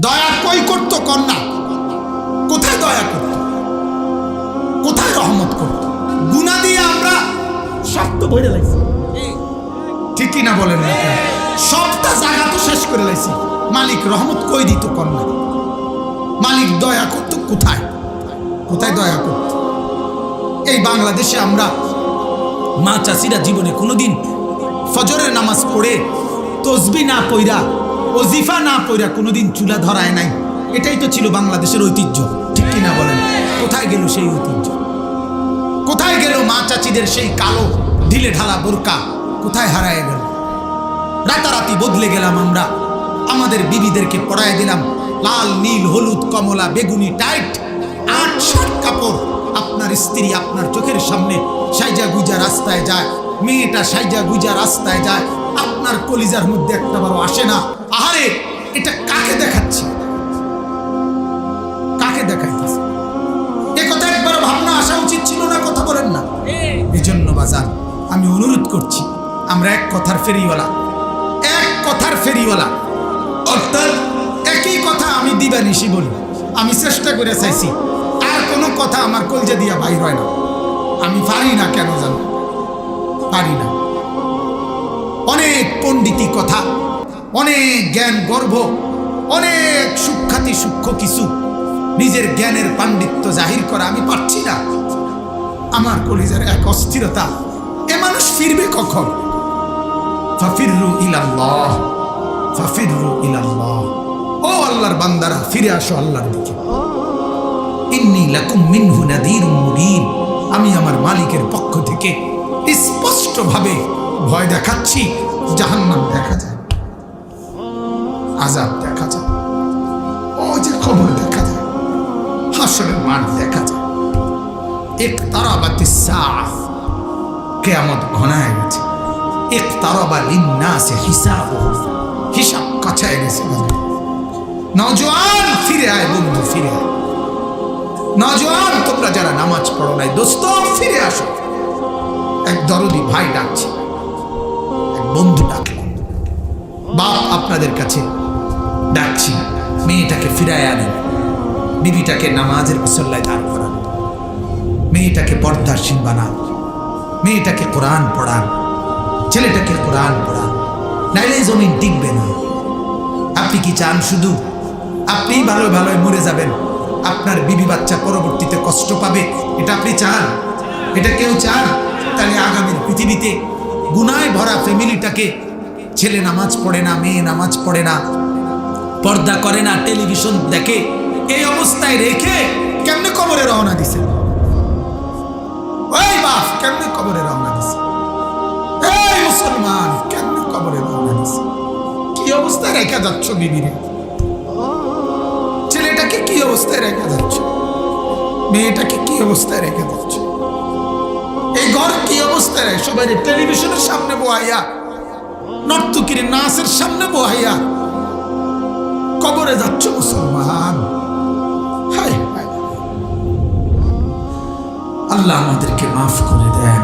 দয়া কই করত কন্যা? কোথায় দয়া করত? কোথায় রহমত করত? গুনাহ দিয়ে আমরা সব তো ভরে লাইছি, ঠিক কিনা বলেন? সবটা জায়গা তো শেষ করে লাইছি। মালিক রহমত কই দিত কন্যা? মালিক দয়া করত কোথায়? কোথায় দয়া করত? এই বাংলাদেশে আমরা মা চাষিরা জীবনে কোনোদিন ফজরের নামাজ পড়ে তসবি না পইরা ওজিফা না পইরা কোনোদিন চুলা ধরায় নাই। এটাই তো ছিল বাংলাদেশের ঐতিহ্য, ঠিক কিনা বলেন? কোথায় গেল সেই ঐতিহ্য? কোথায় গেল মা চাচিদের সেই কালো ঢিলে ঢালা বোরকা? কোথায় হারায় গেল? রাতারাতি বদলে গেলাম আমরা। আমাদের বিবিদেরকে পরায় দিলাম লাল, নীল, হলুদ, কমলা, বেগুনি টাইট ৮-৭ কাপড়। আপনার স্ত্রী আপনার চোখের সামনে সাইজা গুজা রাস্তায় যায়, মেয়েটা সাইজা গুজা রাস্তায় যায়, আপনার কলিজার মধ্যে একটা বারো আসে না, আহারে এটা কাকে দেখাচ্ছে? কাকে দেখাইতেছে? এ কথা একবার ভাবনা আসা উচিত ছিল না? কথা বলেন না? এই জন্য বাজার আমি অনুরোধ করছি, আমরা এক কথার ফেরিওয়ালা, এক কথার ফেরিওয়ালা। অর্থাৎ একই কথা আমি দিবানিশি বলি। আমি চেষ্টা করে চাইছি, আর কোনো কথা আমার কলজা দিয়া বাইর হয় না। আমি পারি না, কেন জানো? পারি না। অনেক পণ্ডিতি কথা, অনেক জ্ঞান গর্ভ, অনেক সুখ্যাতি সূক্ষ্ম কিছু নিজের জ্ঞানের পাণ্ডিত্য জাহির করা আমি পারছি না। আমার কলিজার এক অস্থিরতা, এ মানুষ ফিরবে কখন? ফাফিররু ইলাল্লাহ, ফাফিররু ইলাল্লাহ। ও আল্লাহর বান্দারা, ফিরে আসো আল্লাহর দিকে। ইন্নী লাকুম মিনহু নাযীরুম মুবিন। আমি আমার মালিকের পক্ষ থেকে স্পষ্টভাবে ভয় দেখাচ্ছি। জাহান্নাম দেখা যায়, আযাব দেখা যায়, ও যে খবর দেখা যায়, হাসরের মাঠ দেখা যায়। ইকতারাবাতিস সাআহ, কিয়ামত ঘনায় গেছে। ইকতারাবা লিন-নাসি হিসাবুহুম, হিসাব কাছায় গেছে। নওজোয়ান ফিরে আয় বন্ধু, ফিরে আয়। নওজোয়ান তোমরা যারা নামাজ পড়ো নাই, দোস্ত ফিরে আসো। এক দরদি ভাই ডাকছে, এক বন্ধু ডাকলাম, বাপ আপনাদের কাছে ডাকছি, মেয়েটাকে ফিরায় আনেন, বিবিটাকে নামাজের মুসল্লায় দাঁড় করান, মেয়েটাকে পর্দাশীল বানান, মেয়েটাকে কোরআন পড়ান, ছেলেটাকে কোরআন পড়ান, নাইলে জমিন টিকবে না। আপনি কি চান শুধু আপনি ভালো ভালো মরে যাবেন, আপনার বিবি বাচ্চা পরবর্তীতে কষ্ট পাবে? এটা আপনি চান? এটা কেউ চান? তাহলে আগামীর পৃথিবীতে গুনায় ভরা ফ্যামিলিটাকে, ছেলে নামাজ পড়ে না, মেয়ে নামাজ পড়ে না, পর্দা করে না, টেলিভিশন দেখে, এই অবস্থায় রেখে কেমনে কবরে রওনা দিছে? ওই বাপ কেমনে কবরে রওনা দিছে? এই মুসলমান কেমনে কবরে রওনা দিছে? কি অবস্থায় রেখা যাচ্ছ বিবিরে? ছেলেটাকে কি অবস্থায় রেখা যাচ্ছ? মেয়েটাকে কি অবস্থায় রেখে যাচ্ছ? এই ঘর কি অবস্থায়? সবাই টেলিভিশনের সামনে বহাইয়া, নর্তকীর নাচের সামনে বহাইয়া কবরে যাচ্ছ মুসলমান। হায় হায়, আল্লাহ আমাদেরকে মাফ করে দেন।